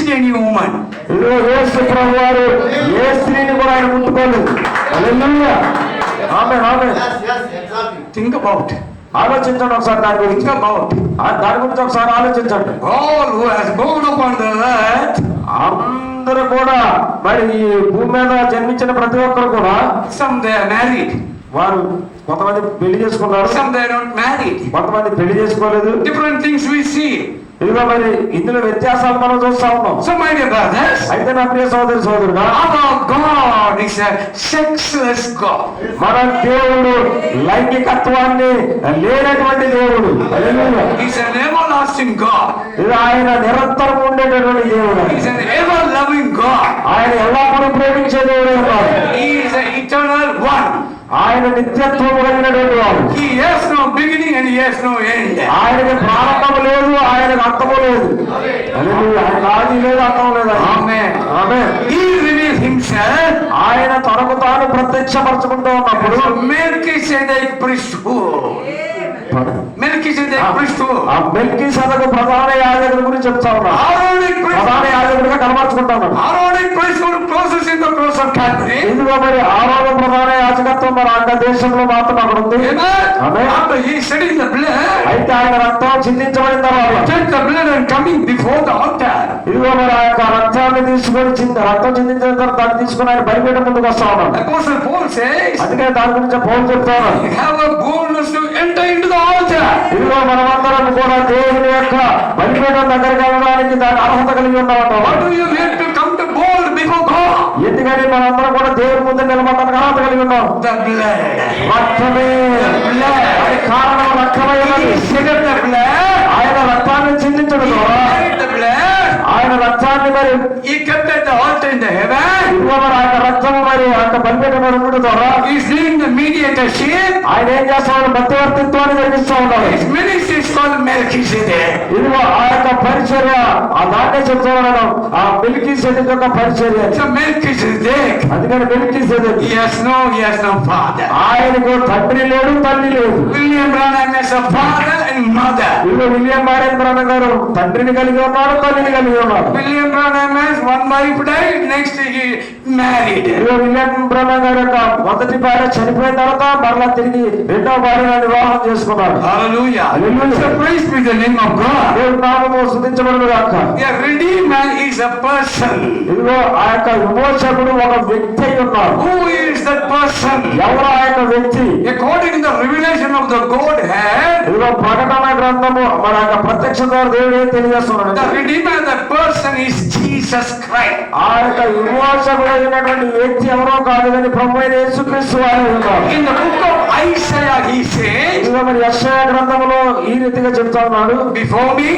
touched any woman. యేసు ప్రభువారు ఏ స్త్రీని కూడా ఆయన ముట్టుకోలేదు. హల్లెలూయా. ఆమేన్ ఆమేన్. Think about it. ఆలోచించండి ఒకసారి దాని గురించి. దాని గురించి ఒకసారి ఆలోచించండి. All who has born upon the earth, అందరూ కూడా మరి ఈ భూమి మీద జన్మించిన ప్రతి ఒక్కరు కూడా, some they are married, వారు కొంతమంది పెళ్లి చేసుకున్నారు, some they are not married. కొంతమంది పెళ్లి చేసుకోలేదు. Different things we see. ఇదిగో మరి ఇందులో వ్యత్యాసాలు మనం చూస్తా ఉన్నాం. So my dear brothers, అయితే నా ప్రియ సోదరి సోదరుడా, our God is a sexless God. మన దేవుడు లైంగికత్వాన్ని లేనటువంటి దేవుడు. హల్లెలూయా. He is an everlasting God. ఇది ఆయన నిరంతరం ఉండేటటువంటి దేవుడు. He is an ever loving God. ఆయన ఎల్లప్పుడూ ప్రేమించే దేవుడు ఉన్నాడు. He is an eternal one. ఆయన నిత్యత్వం కలిగినటువంటి వాడు. He has no beginning and he has no end. ఆయనకి ప్రారంభం లేదు, ఆయనకు అంతము లేదు. హల్లెలూయా. ఆయనకు ఆది లేదు, అంతం లేదు. Amen. Amen. He reveals himself. ఆయన తనకు తాను ప్రత్యక్షపరచుకుంటూ ఉన్నప్పుడు Melchizedek priesthood. Melchizedek priesthood. ఆ మెల్కీసెదెకు ప్రధాన యాజకుడి గురించి చెప్తా ఉన్నాడు. Aaronic ప్రధాన priesthood. యాజకుడిగా కనబరుచుకుంటా ఉన్నాడు. Aaronic priesthood closes in the cross of Calvary. ఇదిగో మరి ఆరోగ్య ప్రధాన యాజకత్వం మన అంత దేశంలో మాత్రం అక్కడ ఉంది. Amen. After he shedding the blood, అయితే ఆయన రక్తం చిందించబడిన తర్వాత take the blood and coming before the altar. ఇదిగో మరి ఆ యొక్క రక్తాన్ని తీసుకొని రక్తం చిందించిన తర్వాత దాన్ని తీసుకుని ఆయన బలిపీఠం ముందుకు వస్తా ఉన్నాడు. Apostle Paul says, అందుకే దాని గురించి పౌలు చెప్తాను, you have a boldness to enter into the altar. ఇదిగో మనమందరం కూడా దేవుని యొక్క బలిపీఠం దగ్గరికి వెళ్ళడానికి దాని అర్హత కలిగి ఉన్నామంట. What do you need to come to bold before God? ఎందుకని మనందరం కూడా దేవుని ముందు నిలబడడానికి అర్హత కలిగి ఉన్నాం. The blood. రక్తమే. అది కారణం రక్తమై ఉన్నది. He shedded the blood. ఆయన రక్తాన్ని చిందించడం ద్వారా Carried the blood. ఆయన రక్తాన్ని మరి He kept at the altar in the heaven. ఇదిగో మరి ఆయన రక్తము మరి ఆయన బలిపీఠం మీద ఉండడం ద్వారా He is doing the mediatorship. ఆయన ఏం చేస్తాడు? మధ్యవర్తిత్వాన్ని జరిగిస్తూ ఉన్నాడు. His ministry is called Melchizedek. ఇదిగో ఆ యొక్క పరిచర్య, ఆ దాన్నే చెప్తున్నాను, ఆ మెల్కీసెదెకు యొక్క పరిచర్య. So Melchizedek, అందుకని మెల్కీసెదెకు he has no father. ఆయనకు తండ్రి లేడు, తల్లి లేదు. William Branham has a father and mother. ఇదిగో విలియం బ్రానమ్ గారు తండ్రిని కలిగి ఉన్నాడు, తల్లిని కలిగి ఉన్నాడు. William Branham has one wife died, next he married. ఇదిగో విలియం బ్రానమ్ గారి యొక్క మొదటి భార్య చనిపోయిన తర్వాత మరలా తిరిగి రెండవ భార్యను వివాహం చేసుకున్నాడు. Hallelujah. Hallelujah. So praise be the name of God. దేవుని నామము స్తుతించబడును గాక. A redeemer is a person. ఇదిగో ఆ యొక్క విమోచకుడు ఒక వ్యక్తి అయి ఉన్నాడు. Who is that person? ఎవరు ఆ యొక్క వ్యక్తి? According to the revelation of the Godhead, ఇదిగో ప్రకటన గ్రంథము మన యొక్క ప్రత్యక్ష ద్వారా దేవుడు ఏం తెలియజేస్తున్నాడు? the redeemer, the person is Jesus Christ. ఆ యొక్క విమోచకుడు అయినటువంటి వ్యక్తి ఎవరో కాదు కానీ ప్రభువైన యేసుక్రీస్తు వారు ఉన్నారు. In the book of Isaiah he says, ఇదిగో మరి యెషయా గ్రంథములో ఈ రీతిగా చెప్తా ఉన్నాడు, before me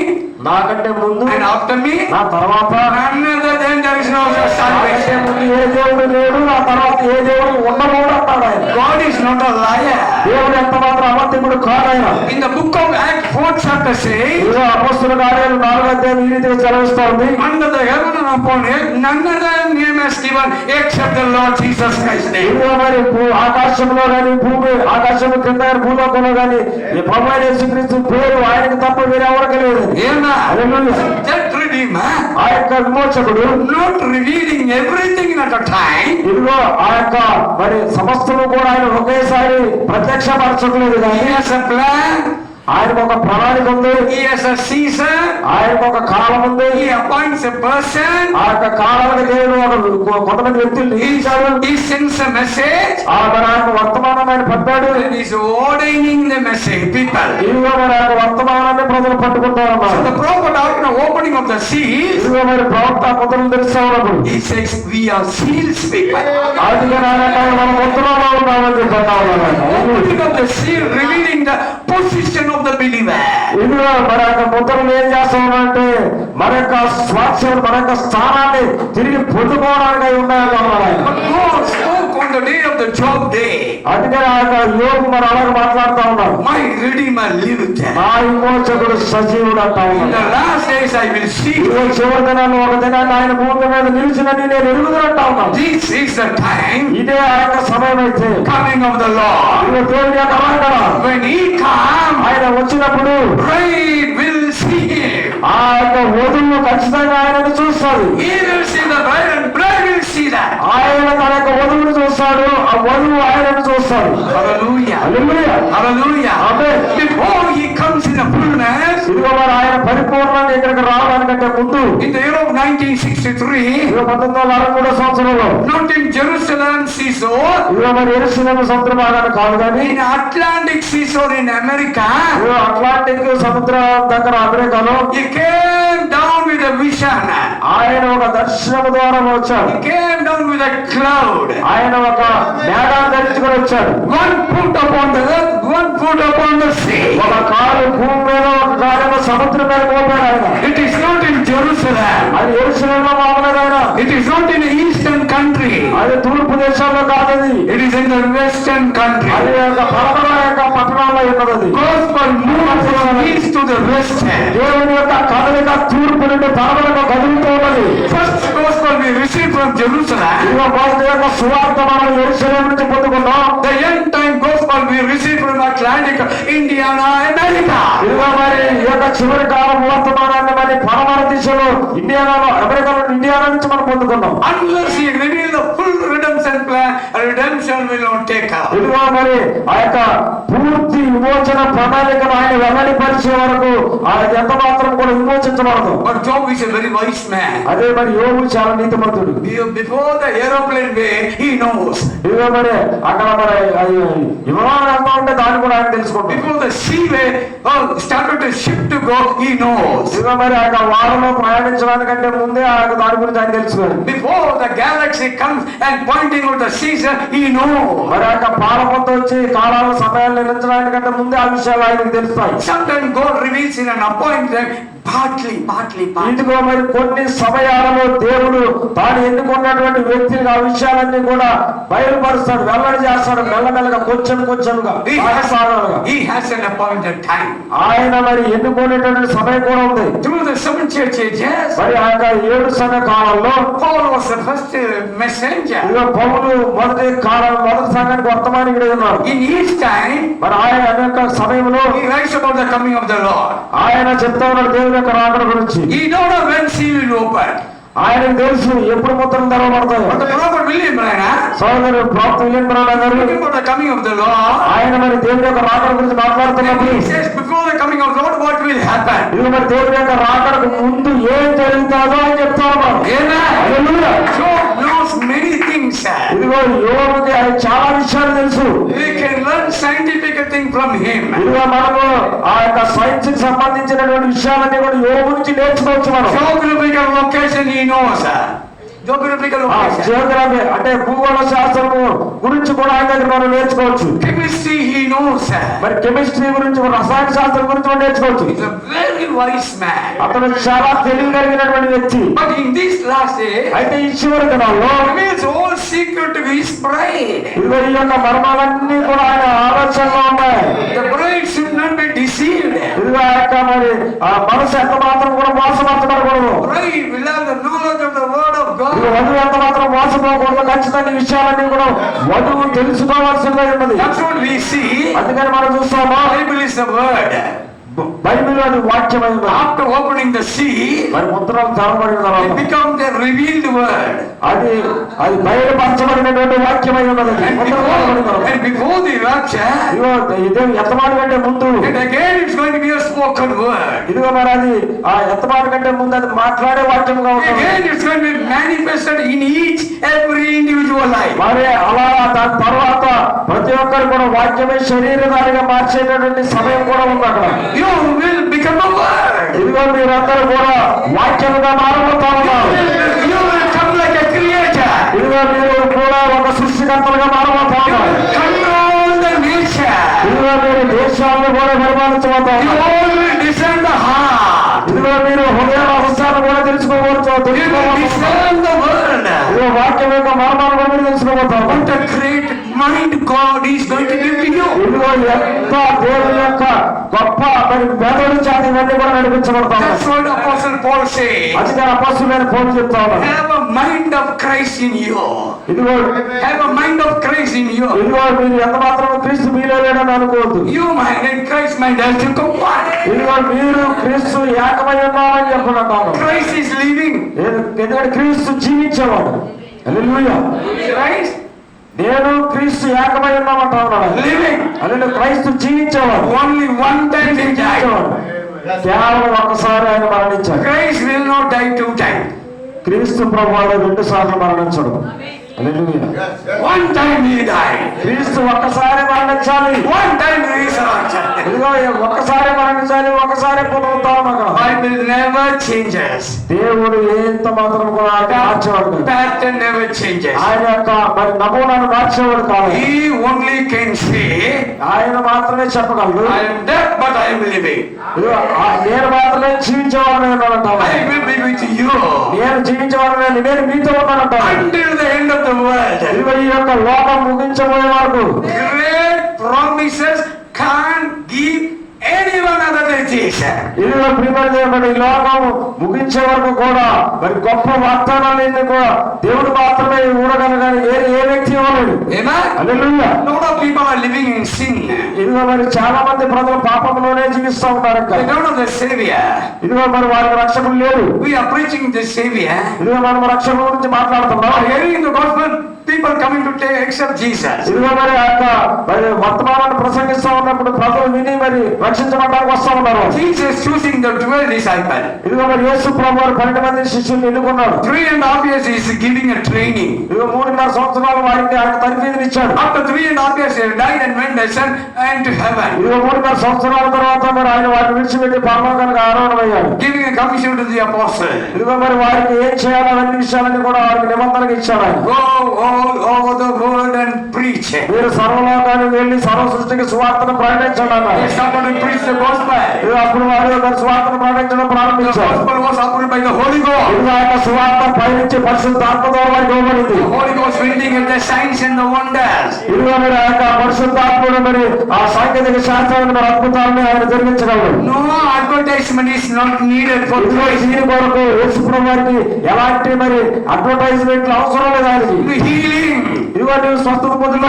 నాకంటే ముందు and after me, నా తర్వాత none other than there is no నాకంటే salvation. ముందు ఏ దేవుడు లేడు, నా తర్వాత ఏ దేవుడు ఉండకూడదు అంటాడు ఆయన. God is not a liar. దేవుడు ఎంత మాత్రం అబద్ధికుడు కాదు ఆయన. In the book of Acts 4th chapter says, ఇదిగో అపొస్తలుల కార్యాలు 4వ అధ్యాయం ఈ రీతిగా చదివిస్తా ఉంది, under the heaven and upon earth, none other name is given except the Lord Jesus Christ's name. ఇదిగో మరి ఆకాశంలో గాని భూమి ఆకాశం కింద భూలోకంలో గాని ఈ ప్రభువైన యేసుక్రీస్తు పేరు ఆయనకు తప్ప వేరే ఎవరికి లేదు. Amen. హల్లెలూయా. That redeemer, ఆ యొక్క విమోచకుడు not revealing everything at a time, ఇదిగో ఆ యొక్క మరి సమస్తము కూడా ఆయన ఒకేసారి ప్రత్యక్షపరచట్లేదు he కానీ has a plan, ఆయనకు ఒక ప్రణాళిక ఉంది, he has a season, ఆయనకు ఒక కాలం ఉంది. he appoints a person, ఆ యొక్క కాలానికి దేవుడు కొంతమంది వ్యక్తులు నియమించాడు. he sends a message, ఆ మరి ఆయన వర్తమానం ఆయన పంపాడు. and he is ordaining the message, people. ఇదిగో మరి ఆయన వర్తమానాన్ని ప్రజలు పట్టుకుంటా So ఉన్నారు. the prophet, after the opening of the seals, ఇదిగో మరి ప్రవక్త ముద్రలు తెరుస్తా ఉన్నప్పుడు he says, we are seals, people. అందుకని ఆయన మన ముద్రలో ఉన్నామని చెప్తా ఉన్నాడు. Opening of the seal, revealing the position of the believer. ఇదిగో మన యొక్క ముద్రలు ఏం చేస్తా ఉన్నారంటే మన యొక్క స్వాస్థ్యం, మన యొక్క స్థానాన్ని తిరిగి పొందుకోవడానికి అయి ఉన్నాయని అన్నాడు ఆయన. But God spoke on the day of the Job day. అందుకని ఆ యొక్క యోగు మరి అలాగే మాట్లాడుతూ ఉన్నాడు, My Redeemer liveth. నా విమోచకుడు సజీవుడు అంటా In ఉన్నాడు. the last days I will see. ఇదిగో చివరి దినాల్లో ఒక దినాన్ని ఆయన భూమి మీద నిలిచినని నేను ఎరుగుదనంటా ఉన్నాను. This is the time, ఇదే ఆ యొక్క సమయం అయితే coming of the Lord. ఇదిగో దేవుని యొక్క రాకడ. When he comes, ఆయన వచ్చినప్పుడు bride will see him. ఆ యొక్క వధువు ఖచ్చితంగా ఆయనను చూస్తాడు. He will see the bride and bride will see that. ఆయన తన యొక్క వధువును చూస్తాడు, ఆ వధువు ఆయనను చూస్తాడు. Hallelujah. Hallelujah. Hallelujah. Amen. Before he comes in the fullness, ఇదిగో మరి ఆయన పరిపూర్ణంగా ఇక్కడికి రావడానికంటే ముందు in the year of 1963, ఇదిగో 1963 సంవత్సరంలో not in Jerusalem seashore, ఇదిగో మరి యెరూషలేము సముద్ర భాగాన్ని కాదు కానీ in Atlantic seashore in America, ఇదిగో అట్లాంటిక్ సముద్రం దగ్గర అమెరికాలో he came down with a vision. ఆయన ఒక దర్శనం ద్వారా వచ్చాడు. He came down with a cloud. ఆయన ఒక మేఘాన్ని ధరించుకొని వచ్చాడు. One foot upon the earth, one foot upon the sea. ఒక కాలు భూమి మీద, ఒక కాలు సముద్రం మీద మోపాడు ఆయన. It is not in Jerusalem. అది యెరూషలేములో మామూలుగా ఆయన. It is not in the eastern country. అది తూర్పు దేశాల్లో కాదది. It is in the western country. అది యొక్క పడమర యొక్క పట్టణాల్లో ఉన్నది. Gospel moves from east to the west. దేవుని యొక్క కదలిక తూర్పు నుండి పడమరకు కదులుతూ ఉన్నది. First gospel we received from Jerusalem. ఇదిగో మొదటి యొక్క సువార్త మనం యెరూషలేము నుంచి పొందుకున్నాం. The end time gospel we received from Atlantic, Indiana, America. ఇదిగో మరి ఈ యొక్క చివరి కాలం వర్తమానాన్ని మరి పడమర దిశలో ఇండియాలో, అమెరికాలో ఇండియాలో నుంచి మనం పొందుకున్నాం. Unless he reveal the full redemption plan, redemption will not take up. ఇదిగో మరి ఆ యొక్క పూర్తి విమోచన ప్రణాళికను ఆయన వెల్లడిపరిచే వరకు ఆయన ఎంత మాత్రం కూడా విమోచించబడదు. But Job is a very wise man. అదే మరి యోబు చాలా నీతిమంతుడు. Before the aeroplane way, he knows. ఇదిగో మరి అక్కడ మరి విమానం ఎంత ఉంటే దాన్ని కూడా ఆయన తెలుసుకుంటాడు. Before the sea way started the ship to go, he knows. ఇదిగో మరి ఆ యొక్క వారంలో ప్రయాణించడానికంటే ముందే ఆ యొక్క దాని గురించి ఆయన తెలుసుకోవాలి. Before the galaxy comes and pointing out the season, he knows. మరి ఆ యొక్క పాలకొంత వచ్చి కాలాల సమయాలు నిర్ణయించడానికంటే ముందే ఆ విషయాలు ఆయనకు తెలుస్తాయి. Sometimes God reveals in an appointed partly. ఇదిగో మరి కొన్ని సమయాలలో దేవుడు తాను ఎన్నుకున్నటువంటి వ్యక్తిని ఆ విషయాలన్నీ కూడా బయలుపరుస్తాడు, వెల్లడి చేస్తాడు. మెల్లమెల్లగా కొంచెంగా He has an appointed time. ఆయన మరి ఎన్నుకునేటువంటి సమయం కూడా ఉంది. Through the seven church ages, మరి ఆ యొక్క 7 సంఘ కాలంలో Paul was the first messenger. ఇదిగో పౌలు మొదటి సంఘానికి వర్తమానికుడు ఉన్నాడు. In his time, మరి ఆయన యొక్క సమయంలో he writes about the coming of the Lord. ఆయన చెప్తా ఉన్నాడు దేవుని యొక్క రాకడ గురించి. He don't know when seal will open. ఆయనకు తెలుసు ఎప్పుడు ముద్రలు తెరవబడతాయి. But the prophet William Branham, సోదరుడు ప్రాప్త విలియం బ్రానమ్ గారు talking about the coming of the Lord, ఆయన మరి దేవుని యొక్క రాకడ గురించి మాట్లాడుతున్నప్పుడు he says before the coming of the Lord what will happen. ఇది మరి దేవుని యొక్క రాకడకు ముందు ఏం జరుగుతుందో అని చెప్తా ఉన్నాడు. హల్లెలూయా. Job knows many things. ఇదిగో యోబుకి ఆయన చాలా విషయాలు తెలుసు. We can learn scientific thing from him. ఇదిగో మనము ఆ యొక్క సైన్స్ కి సంబంధించినటువంటి విషయాలన్నీ కూడా యోబు నుంచి నేర్చుకోవచ్చు మనం. Geographical location he knows. Geographical location. Geography అంటే భూగోళ శాస్త్రము గురించి కూడా ఆయన దగ్గర మనం నేర్చుకోవచ్చు. Chemistry he knows. మరి కెమిస్ట్రీ గురించి, రసాయన శాస్త్రం గురించి మనం నేర్చుకోవచ్చు. He's a very wise man. అతను చాలా తెలియగలిగినటువంటి వ్యక్తి. But in this last day, అయితే ఈ చివరి దినాల్లో reveals all secret to his bride. ఇదిగో ఈ యొక్క మర్మాలన్నీ కూడా ఆయన ఆలోచనలో ఉన్నాయి. The bride should not be deceived. ఇదిగో ఆ యొక్క మరి ఆ మనసు ఎంత మాత్రం కూడా మోసపరచబడకూడదు. Bride will have the knowledge of the word of God. ఇదిగో వధువు ఎంత మాత్రం మోసపోకూడదు. ఖచ్చితంగా ఈ విషయాలన్నీ కూడా వధువు తెలుసుకోవాల్సిందే ఉన్నది. That's what we see. అందుకని మనం చూస్తాము Bible is the word. Bible అది వాక్యం అయింది. After opening the sea, మరి ముద్రలు తెరవబడిన it తర్వాత becomes the revealed word. అది బయలుపరచబడినటువంటి వాక్యం అయి ఉన్నది. And before the rapture, ఇదిగో ఇదే ఎత్తమాటు కంటే ముందు and again it's going to be a spoken word. ఇదిగో మరి అది ఆ ఎత్తమాటు కంటే ముందు అది మాట్లాడే వాక్యంగా ఉంటుంది. Again it's going to be manifested in each every individual life. మరి అలా దాని తర్వాత ప్రతి ఒక్కరు కూడా వాక్యమే శరీరధారిగా మార్చేటటువంటి సమయం కూడా ఉంది అక్కడ. You will become a word. ఇదిగో మీరందరూ కూడా వాక్యముగా మారబోతా ఉన్నారు. You will come like a creator. ఇదిగో మీరు కూడా ఒక సృష్టికర్తలుగా మారబోతా ఉన్నారు. Control the nature. ఇదిగో మీరు దేశాలను కూడా పరిపాలించబోతా You ఉన్నారు. all will discern the heart. ఇదిగో మీరు హృదయ రహస్యాలను కూడా తెలుసుకోవచ్చు. You will discern the word. ఇదిగో వాక్యం యొక్క మర్మాలను కూడా మీరు తెలుసుకోబోతా ఉన్నారు. What a great mind God is going to give to you. ఇదిగో ఎంత దేవుని యొక్క గొప్ప మరి మెదడు చేత ఇవన్నీ కూడా నడిపించబడతా That's ఉన్నాయి. what Apostle Paul says. అందుకని అపొస్తలుడైన పౌలు చెప్తా ఉన్నాడు. Have a mind of Christ in you. ఇదిగో Have a mind of Christ in you. ఇదిగో మీరు ఎంత మాత్రం క్రీస్తు మీలో లేడని అనుకోవద్దు. You mind and Christ mind has to come one. ఇదిగో మీరు క్రీస్తు ఏకమై ఉన్నామని చెప్పనున్నాను. Christ is living. ఎందుకంటే క్రీస్తు జీవించేవాడు. హల్లెలూయా. Christ నేను క్రీస్తు ఏకమై ఉన్నామంటా ఉన్నాడు. living. అదే క్రీస్తు జీవించేవాడు. Only one time he died. కేవలం ఒక్కసారి ఆయన మరణించాడు. Christ will not die 2 times. క్రీస్తు ప్రభువాడు 2 సార్లు మరణించడు. హల్లెలూయా. One time he died. క్రీస్తు ఒక్కసారి మరణించాలి. One time resurrection. ఇదిగో ఒక్కసారి మరణించాలి, ఒక్కసారి పునరుత్థానం. Bible never changes. దేవుడు ఎంత మాత్రం కూడా మార్చేవాడు కాదు. Pattern never changes. ఆయన యొక్క మరి నమూనాను మార్చేవాడు కాదు. He only can say, ఆయన మాత్రమే చెప్పగలడు. I am dead but I am living. ఇదిగో నేను మాత్రమే జీవించేవాడిని ఉన్నానంటాడు. I will be with you నేను జీవించేవాడిని, నేను మీతో ఉన్నానంటాడు. until the end of the world. ఇదిగో ఈ యొక్క లోకం ముగించబోయే వరకు Great promises can't give anyone other than Jesus. ఇదిగో ప్రియమైన ఈ లోకం ముగించే వరకు కూడా మరి గొప్ప వాగ్దానాలన్నీ కూడా దేవుడు మాత్రమే ఊడగలరు కానీ ఏ వ్యక్తి ఇవ్వలేడు. Amen. Hallelujah. Lot of people are living in sin. ఇదిగో మరి చాలా మంది ప్రజలు పాపంలోనే జీవిస్తూ ఉంటారు. They don't know the Savior. ఇదిగో మరి వారికి రక్షకుడు లేడు. We are preaching the Savior. ఇదిగో మనం రక్షకుడు గురించి మాట్లాడుతున్నాం. Hearing the gospel, people coming to take accept Jesus. ఇదిగో మరి ఆ యొక్క మరి వర్తమానాన్ని ప్రసంగిస్తూ ఉన్నప్పుడు ప్రజలు విని మరి రక్షించబడడానికి వస్తూ ఉన్నారు. Jesus choosing the 12 disciples. ఇదిగో మరి యేసు ప్రభువు 12 మంది శిష్యుల్ని ఎన్నుకున్నాడు. 3.5 years he is giving a training. ఇదిగో 3.5 సంవత్సరాలు వారికి ఆయన తరబీదుని ఇచ్చాడు. After 3.5 years they died and went ascend into heaven. ఇదిగో 3.5 సంవత్సరాల తర్వాత మరి ఆయన వారిని విడిచిపెట్టి పరలోకానికి ఆరోహణమయ్యాడు. Giving a commission to the apostle. ఇదిగో మరి వారికి ఏం చేయాలనే విషయాలన్నీ కూడా వారికి నిబంధనగా ఇచ్చాడు ఆయన. Go all over the world and preach. మీరు సర్వలోకానికి వెళ్ళి సర్వ సృష్టికి సువార్తను ప్రకటించండి అన్నారు. They started to preach the gospel. ఇదిగో అప్పుడు వారు యొక్క సువార్తను ప్రకటించడం The ప్రారంభించారు. gospel was approved by the Holy Ghost. ఇదిగో ఆ యొక్క సువార్త పైనుంచి పరిశుద్ధాత్మ ద్వారా వారికి ఇవ్వబడింది. The Holy Ghost winning at the signs and the wonders. ఇదిగో మరి ఆ యొక్క పరిశుద్ధాత్ముడు మరి ఆ సాంకేతిక శాస్త్రాన్ని మరి అద్భుతాన్ని ఆయన జరిగించగలడు. No advertisement is not needed for ఇదిగో Christ. దీని కొరకు యేసుప్రభు వారికి ఎలాంటి మరి అడ్వర్టైజ్మెంట్లు అవసరం లేదు ఆయనకి. The healing, ఇదిగో నీవు స్వస్థత పొందులో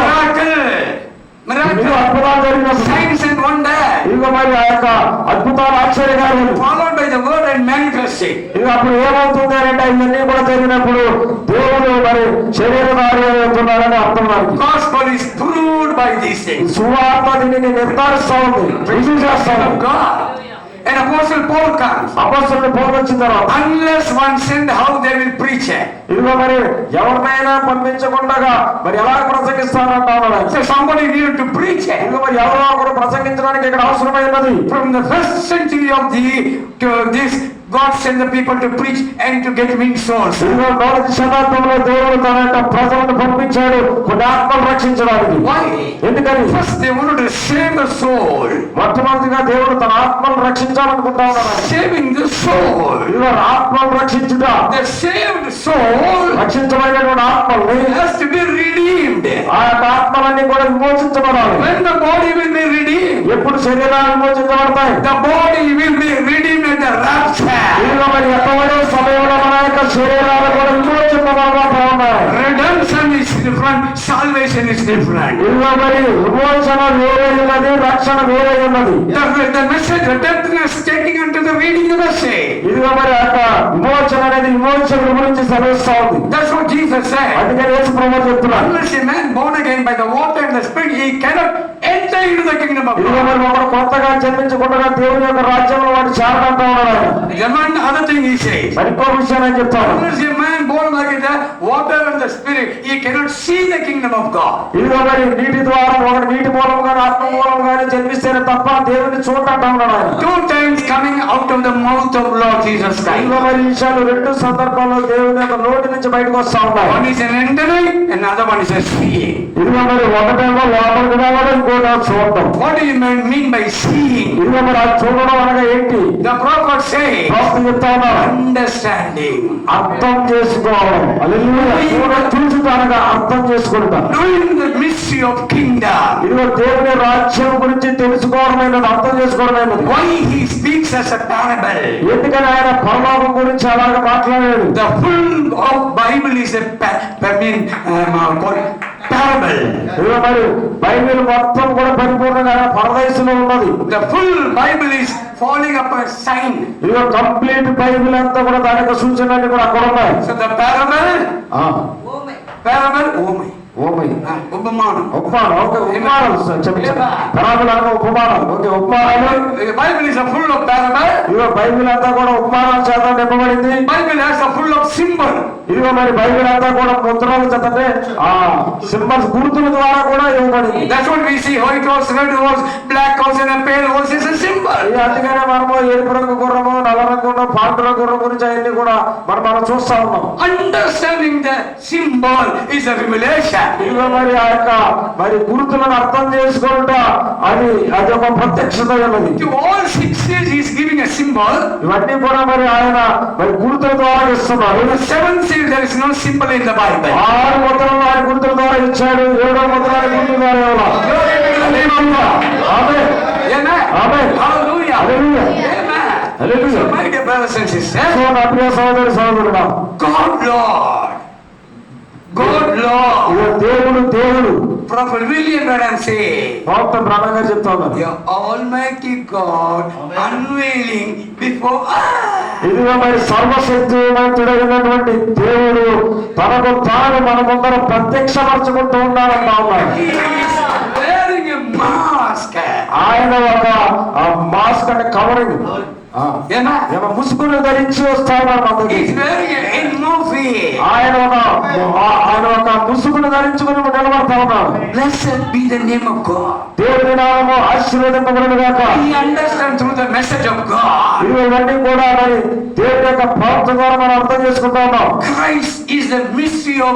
miracle, అద్భుతాలు జరిగినప్పుడు signs and wonders, ఇదిగో మరి ఆ యొక్క అద్భుతాలు ఆశ్చర్యకార్యాలు followed by the word and manifesting. ఇక అప్పుడు ఏమవుతుంది అంటే ఇవన్నీ కూడా జరిగినప్పుడు దేవుడు మరి శరీరధారి అవుతున్నాడని అర్థం వారికి. Gospel is proved by these things. సువార్త దీనిని నిర్ధారిస్తా ఉంది, రుజువు చేస్తా Son of ఉంది. God. And Apostle Paul comes. అపొస్తలులు పౌలు వచ్చిన తర్వాత Unless one send, how they will preach it? ఇదిగో మరి ఎవరినైనా పంపించకుండా మరి ఎలా ప్రసంగిస్తానంటాను. So somebody needed to preach it. ఇదిగో మరి ఎవరో ఒకరు ప్రసంగించడానికి ఇక్కడ అవసరమైనది. From the first century of this, God sent the people to preach and to get win souls. ఇదిగో 4వ శతాబ్దంలో దేవుడు తన యొక్క ప్రజలను పంపించాడు కొన్ని ఆత్మలు రక్షించడానికి. Why? ఎందుకని? First they wanted to save the soul. మొట్టమొదటిగా దేవుడు తన ఆత్మను రక్షించాలనుకుంటా ఉన్నాడు. Saving the soul. ఇదిగో ఆత్మను రక్షించుట, The saved soul రక్షించబడినటువంటి ఆత్మల్ని has to be redeemed. ఆ యొక్క ఆత్మలన్నీ కూడా విమోచించబడాలి. When the body will be redeemed, ఎప్పుడు శరీరాలు విమోచించబడతాయి? the body will be redeemed at the rapture. ఇదిగో మరి ఎక్కడో సమయంలో మన యొక్క శరీరాలు కూడా విమోచించబడబోతా ఉన్నాయి. Redemption is different, salvation is different. ఇదిగో మరి విమోచన వేరే ఉన్నది, రక్షణ వేరే ఉన్నది. The message, redemption is taking unto the reading of the message. ఇదిగో మరి ఆ యొక్క విమోచన అనేది విమోచకుల గురించి సెలవిస్తా ఉంది. That's what Jesus said. అందుకని యేసు ప్రభువు చెప్తున్నాడు, Unless a man born again by the water and the spirit, he cannot enter into the kingdom of ఇదిగో God. మరి ఒకడు కొత్తగా జన్మించకుండా దేవుని యొక్క రాజ్యంలో వాడు చేరడంతా ఉన్నాడు. One other thing he says. మరి ఇంకో విషయాన్ని నేను చెప్తాను. Unless a man born like the water and the spirit, he cannot see the kingdom of God. ఇదిగో మరి నీటి ద్వారా ఒకటి నీటి మూలంగానే ఆత్మ మూలంగానే జన్మిస్తేనే తప్ప దేవుని చూడటంటా ఉన్నాడు ఆయన. 2 times coming out of the mouth of Lord Jesus Christ. ఇదిగో మరి ఈ విషయాలు 2 సందర్భాల్లో దేవుని యొక్క నోటి నుంచి బయటకు వస్తా ఉన్నాయి. One is an entering, another one is a seeing. ఇదిగో మరి ఒకటేమో లోపలికి రావడం, ఇంకోటి చూడటం. What do you mean by seeing? ఇదిగో మరి అది చూడడం అనగా ఏంటి? The prophet says, ప్రవక్త చెప్తా ఉన్నారు, understanding. అర్థం చేసుకోవడం. హల్లెలూయా. చూచుట అనగా అర్థం చేసుకుంటా. Knowing the mystery of kingdom. ఇదిగో దేవుని రాజ్యం గురించి తెలుసుకోవడమైనది, అర్థం చేసుకోవడమైనది. Why he speaks as a parable. ఎందుకని ఆయన పరలోకం గురించి అలాగ మాట్లాడాడు. The full of Bible is a parable. ఇదిగో మరి బైబిల్ మొత్తం కూడా పరిపూర్ణంగా పరదేశంలో ఉన్నది. The full Bible is falling upon sign. ఇదిగో కంప్లీట్ బైబిల్ అంతా కూడా దాని యొక్క సూచనలు కూడా అక్కడ ఉన్నాయి. So the parable, ఓమై ఉపమానం. ఉపమానం ఓకే ఉపమానాలు చెప్పండి. పరాబులు అనగా ఉపమానం ఓకే ఉపమానాలు. The Bible is full of parable. ఇదిగో బైబిల్ అంతా కూడా ఉపమానాల చేత నింపబడింది. Bible has a full of symbol. ఇదిగో మరి బైబిల్ అంతా కూడా ముద్రల చేత అంటే సింబల్స్ గుర్తుల ద్వారా కూడా ఇవ్వబడింది. That's what we see. White horse, red horse, black horse and a pale horse is a symbol. అందుకనే మనము ఎరుపు రంగు గుర్రము నల్ల రంగు పాండుర గుర్రం గురించి అవన్నీ కూడా మనం చూస్తా ఉన్నాం. Understanding the symbol is a revelation. ఇదిగో మరి ఆ యొక్క మరి గుర్తులను అర్థం చేసుకుంటా అది ఒక ప్రత్యక్షత ఉన్నది. To all six seals he is giving a symbol. ఇవన్నీ కూడా మరి ఆయన మరి గుర్తుల ద్వారా ఇస్తున్నారు. The seventh seal there is no symbol in the Bible. 6 ముద్రలు ఆయన గుర్తుల ద్వారా ఇచ్చాడు. 7వ ముద్ర ఆయన గుర్తుల ద్వారా ఇవ్వాలి. ఆమేన్ ఆమేన్ Hallelujah. Hallelujah hallelujah. So my dear brothers and sisters, so నా ప్రియ సహోదరుడా God Lord, దేవుడు Prophet William Branham say, doctor Branham గారు చెప్తా ఉన్నారు. your Almighty God unveiling before us. ఇదిగో మరి సర్వశక్తివంతుడైనటువంటి దేవుడు తనకు తాను మన ముందర ప్రత్యక్షపరచుకుంటూ ఉన్నాడంటా ఉన్నారు. He is wearing a mask. ఆయన ఒక మాస్క్ అంటే కవరింగ్ ముసుగును ధరించి వస్తా ఉన్నారు. ఆయన ఒక ముసుగును ధరించుకుని నిలబడతా ఉన్నారు. Blessed be the name of God. దేవుని నామము ఆశీర్వదింపబడును గాక. We understand through the message of God. ఇవన్నీ కూడా మరి దేవుని యొక్క ప్రవక్త ద్వారా మనం అర్థం చేసుకుంటా ఉన్నాం. Christ is the mystery of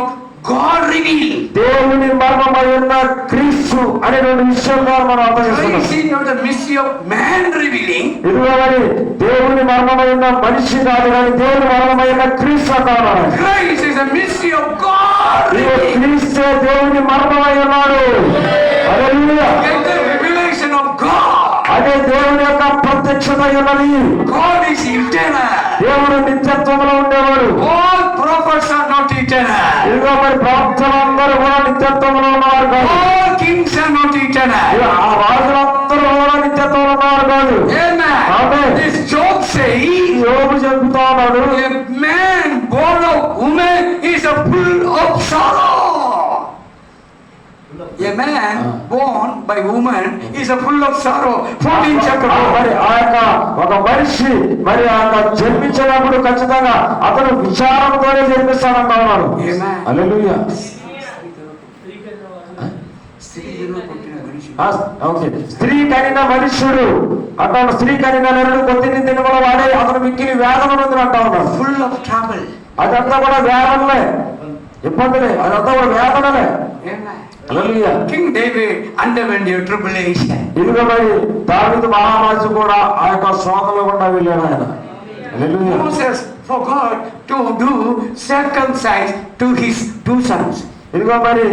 God revealed. దేవుని మర్మమై ఉన్న క్రీస్తు అనేటువంటి విషయం ద్వారా మనం అర్థం చేసుకుంటాం. Christ is not the mystery of man revealing. ఇదిగో మరి దేవుని మర్మమై ఉన్న మనిషి కాదు కానీ దేవుని మర్మమై ఉన్న క్రీస్తు అంటారు. Christ is the mystery of God revealed. క్రీస్తు దేవుని మర్మమై ఉన్నాడు. హల్లెలూయా. The revelation of God. అదే దేవుని యొక్క ప్రత్యక్షత ఉన్నది. God is eternal. దేవుడు నిత్యత్వంలో ఉండేవాడు. All prophets are not eternal. ఇదిగో మరి ప్రవక్తలందరూ కూడా నిత్యత్వంలో ఉన్నవారు కాదు. All kings are not eternal. ఆ రాజులందరూ కూడా నిత్యత్వంలో ఉన్నవారు కాదు. Amen. This Job says, యోబు చెబుతా ఉన్నాడు, a man born of woman is a full of sorrow. A man born by woman is a full of sorrow. 14th chapter. మరి ఆ యొక్క ఒక మనిషి మరి ఆ యొక్క జన్మించినప్పుడు ఖచ్చితంగా అతను విచారంతోనే జన్మిస్తానంటా ఉన్నాడు. హల్లెలూయా. స్త్రీ కనిన మనుష్యుడు అంటాడు. స్త్రీ కనిన నరుడు కొద్ది దినముల వాడే అతను మిక్కిలి వేదన నొందిన అంటా ఉన్నాడు. Full of trouble. అదంతా కూడా వేదనలే, ఇబ్బందులే, అదంతా కూడా వేదనలే. హల్లెలూయా. King David underwent a tribulation. ఇదిగో మరి దావీదు మహారాజు కూడా ఆ యొక్క శోధనలో గుండా వెళ్ళాడు ఆయన. హల్లెలూయా. Moses forgot to do circumcise to his 2 sons. ఇదిగో మరి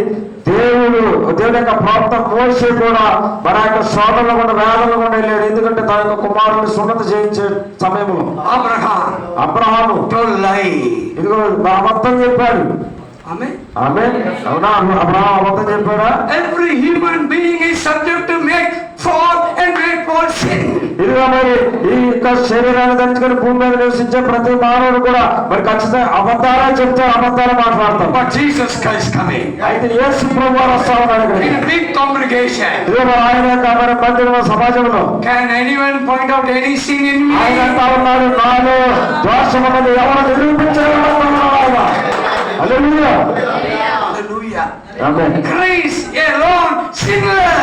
దేవుని యొక్క ప్రవక్త మోషే కూడా మన యొక్క శోధనలో గుండా వేదనలో గుండా వెళ్ళాడు. ఎందుకంటే తన యొక్క కుమారుని సున్నత చేయించే సమయంలో అబ్రహాము ఇదిగో అబద్ధం చెప్పాడు. Amen. ఆమేన్. అవునా? అబ్రహాము అబద్ధం చెప్పాడా? Every human being is subject to make fall and make fall sin. ఇదిగో మరి ఈ యొక్క శరీరాన్ని ధరించుకొని భూమి మీద నివసించే ప్రతి మానవుడు కూడా మరి ఖచ్చితంగా అబద్ధాలే చెప్తారు, అబద్ధాలే మాట్లాడతారు. But Jesus Christ coming. అయితే యేసు ప్రభువు వస్తా ఉన్నాడు In a big congregation. ఇదిగో మరి ఆయన యొక్క మరి మందిరంలో సమాజంలో Can anyone point out any sin in me? ఆయన అంటా ఉన్నాడు, నాలో దోషమున్నది ఎవరు నిరూపించగలరు. హల్లెలూయా. Hallelujah. ఆమేన్. Christ alone sinless.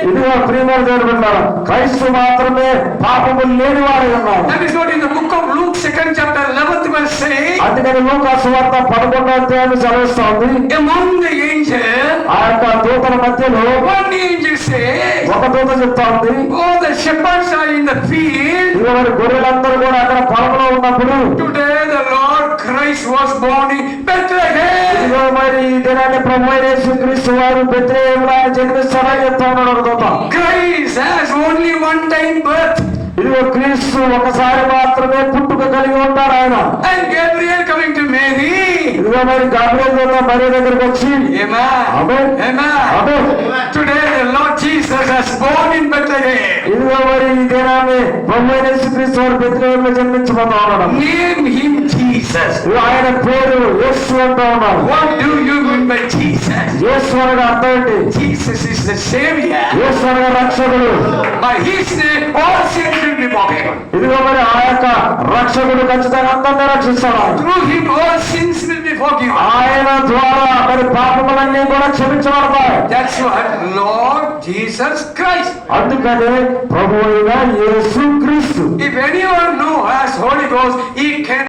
ఇదిగో ప్రియమైన దేవుని బిడ్డలారా, క్రీస్తు మాత్రమే పాపము లేనివాడై ఉన్నాడు. That is what in the book of Luke 2nd chapter 11th verse says. అందుకని లూకా సువార్త 11వ అధ్యాయం చదివిస్తోంది. Among the angels, ఆ యొక్క దూతల మధ్యలో one angel says, ఒక దూత చెప్తా ఉంది, oh, the shepherds are in the field. ఇదిగో మరి గొర్రెలందరూ కూడా అక్కడ పొలంలో ఉన్నప్పుడు Today the Lord Christ was born in Bethlehem. ఇదిగో మరి ఈ దినాన్ని ప్రభువైన యేసుక్రీస్తు వారు బెత్లెహేములో జన్మిస్తారని చెప్తా ఉన్నాడు ఒక దూత. Christ has only one time birth. ఇదిగో క్రీస్తు ఒకసారి మాత్రమే పుట్టుక కలిగి ఉంటాడు ఆయన. And Gabriel coming to Mary. ఇదిగో మరి గాబ్రియల్ దూత మరియ దగ్గరికి వచ్చి Amen. Amen. Amen. Amen. Today the Lord Jesus has born in Bethlehem. ఇదిగో మరి ఈ దినాన్ని ప్రభువైన యేసుక్రీస్తు వారు బెత్లెహేములో జన్మించబోతా ఉన్నాడు. Name him Jesus. ఇదిగో ఆయన పేరు యేసు అంటూ ఉన్నారు. What do you mean by Jesus? యేసు అనగా అర్థం ఏంటి? Jesus is the Savior. యేసు అనగా రక్షకుడు. By his name all sins will be forgiven. ఇదిగో మరి ఆ యొక్క రక్షకుడు ఖచ్చితంగా అందరినీ రక్షిస్తాడు. Through him all sins will be forgiven. ఆయన ద్వారా మరి పాపములన్నీ కూడా క్షమించబడతాయి. That's what Lord Jesus Christ. అందుకనే ప్రభువైన యేసుక్రీస్తు. If anyone who has Holy Ghost, he can